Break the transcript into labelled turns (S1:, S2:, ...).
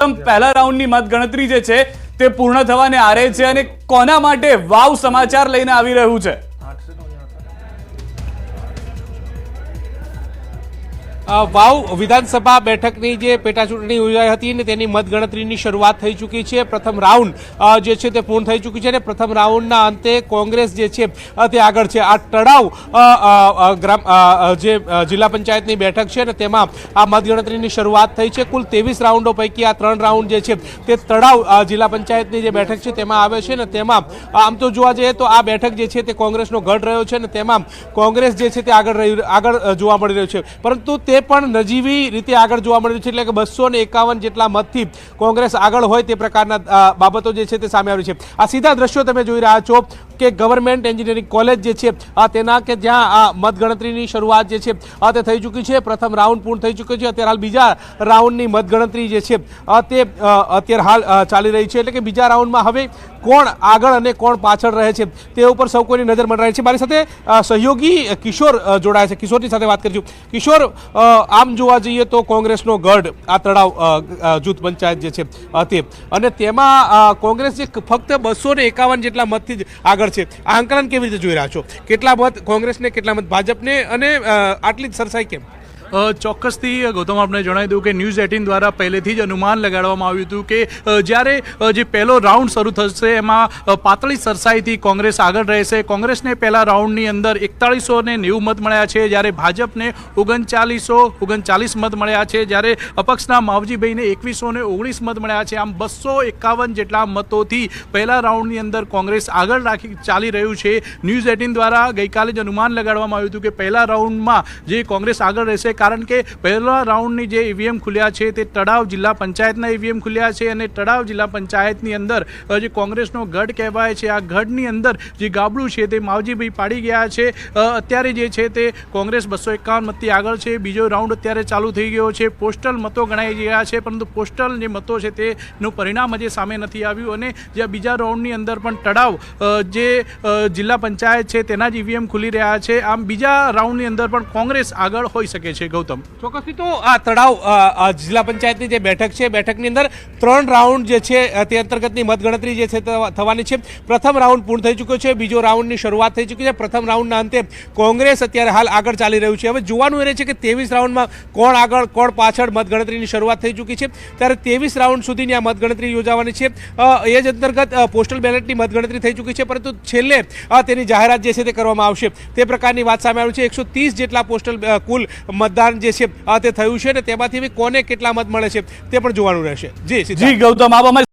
S1: પહેલા રાઉન્ડની મતગણતરી જે છે તે પૂર્ણ થવાને આરે છે અને કોના માટે વાવ સમાચાર લઈને આવી રહ્યું છે?
S2: વાવ વિધાનસભા બેઠકની જે પેટા ચૂંટણી યોજાઈ હતી ને તેની મતગણતરીની શરૂઆત થઈ ચૂકી છે। પ્રથમ રાઉન્ડ જે છે તે પૂર્ણ થઈ ચૂકી છે અને પ્રથમ રાઉન્ડના અંતે કોંગ્રેસ જે છે તે આગળ છે। આ તળાવ જે જિલ્લા પંચાયતની બેઠક છે ને તેમાં આ મતગણતરીની શરૂઆત થઈ છે। કુલ 23 રાઉન્ડો પૈકી આ 3 રાઉન્ડ જે છે તે તળાવ જિલ્લા પંચાયતની જે બેઠક છે તેમાં આવે છે ને તેમાં આમ તો જોવા જઈએ તો આ બેઠક જે છે તે કોંગ્રેસનો ગઢ રહ્યો છે ને તેમાં કોંગ્રેસ જે છે તે આગળ જોવા મળી રહ્યું છે, પરંતુ તે પણ નજીવી રીતે આગળ જોવા મળી રહ્યું છે, એટલે કે 251 જેટલા મતથી કોંગ્રેસ આગળ હોય તે પ્રકારના બાબતો જે છે તે સામે આવી છે। આ સીધા દ્રશ્યો તમે જોઈ રહ્યા છો કે ગવર્મેન્ટ એન્જિનિયરિંગ કોલેજ જે છે તેના કે જ્યાં આ મતગણતરીની શરૂઆત જે છે તે થઈ ચૂકી છે। પ્રથમ રાઉન્ડ પૂર્ણ થઈ ચૂક્યો છે, અત્યારે હાલ બીજા રાઉન્ડની મતગણતરી જે છે તે અત્યારે હાલ ચાલી રહી છે, એટલે કે બીજા રાઉન્ડમાં હવે કોણ આગળ અને કોણ પાછળ રહે છે તે ઉપર સૌ કોઈની નજર મંડરાય છે। મારી સાથે સહયોગી કિશોર જોડાય છે, કિશોરની સાથે વાત કરીશું। કિશોર, આમ જોવા જઈએ તો કોંગ્રેસનો ગઢ આ તળાવ જૂથ પંચાયત જે છે તે, અને તેમાં કોંગ્રેસ જે ફક્ત 251 જેટલા મતથી જ આગળ છે, આ આંકલન કેવી રીતે જોઈ રહ્યા છો? કેટલા મત કોંગ્રેસને, કેટલા મત ભાજપને, અને આટલી જ સરસાઈ કેમ?
S1: ચોક્કસથી ગૌતમ, આપણે જણાવી દઉં કે ન્યૂઝ 18 દ્વારા પહેલેથી જ અનુમાન લગાડવામાં આવ્યું હતું કે જ્યારે જે પહેલો રાઉન્ડ શરૂ થશે એમાં પાતળી સરસાઈથી કોંગ્રેસ આગળ રહેશે। કોંગ્રેસને પહેલા રાઉન્ડની અંદર 4190 મત મળ્યા છે, જ્યારે ભાજપને 3939 મત મળ્યા છે, જ્યારે અપક્ષના માવજીભાઈને 2119 મત મળ્યા છે। આમ 251 જેટલા મતોથી પહેલા રાઉન્ડની અંદર કોંગ્રેસ આગળ ચાલી રહ્યું છે। ન્યૂઝ 18 દ્વારા ગઈકાલે જ અનુમાન લગાડવામાં આવ્યું હતું કે પહેલા રાઉન્ડમાં જે કોંગ્રેસ આગળ રહેશે, કારણ કે પહેલા રાઉન્ડની જે ઈવીએમ ખુલ્યા છે તે તળાવ જિલ્લા પંચાયતના ઈવીએમ ખુલ્યા છે, અને તળાવ જિલ્લા પંચાયતની અંદર જે કોંગ્રેસનો ગઢ કહેવાય છે, આ ગઢની અંદર જે ગાબડું છે તે માવજીભાઈ પાડી ગયા છે। અત્યારે જે છે તે કોંગ્રેસ 251 મતથી આગળ છે। બીજો રાઉન્ડ અત્યારે ચાલુ થઈ ગયો છે, પોસ્ટલ મતો ગણાઈ ગયા છે, પરંતુ પોસ્ટલ જે મતો છે તેનું પરિણામ હજી સામે નથી આવ્યું, અને જે બીજા રાઉન્ડની અંદર પણ તળાવ જે જિલ્લા પંચાયત છે તેના જ ઈવીએમ ખુલી રહ્યા છે। આમ બીજા રાઉન્ડની અંદર પણ કોંગ્રેસ આગળ હોઈ શકે છે। ગૌતમ,
S2: ચોક્કસથી તો આ તળાવ જિલ્લા પંચાયતની જે બેઠક છે, બેઠકની અંદર 3 રાઉન્ડ જે છે તે અંતર્ગતની મતગણતરી જે છે થવાની છે। પ્રથમ રાઉન્ડ પૂર્ણ થઈ ચૂક્યો છે, બીજો રાઉન્ડની શરૂઆત થઈ ચૂકી છે। પ્રથમ રાઉન્ડના અંતે કોંગ્રેસ અત્યારે હાલ આગળ ચાલી રહ્યું છે। હવે જોવાનું એ રહે છે કે 23 રાઉન્ડમાં કોણ આગળ કોણ પાછળ, મતગણતરીની શરૂઆત થઈ ચૂકી છે, ત્યારે 23 રાઉન્ડ સુધીની આ મતગણતરી યોજાવાની છે। એ જ અંતર્ગત પોસ્ટલ બેલેટની મતગણતરી થઈ ચૂકી છે, પરંતુ છેલ્લે તેની જાહેરાત જે છે તે કરવામાં આવશે તે પ્રકારની વાત સામે આવી છે। 130 જેટલા પોસ્ટલ કુલ મતદાન જે છે તે થયું છે, ને તેમાંથી કોને કેટલા મત મળે છે તે પણ જોવાનું રહેશે। જી ગૌતમ, આપ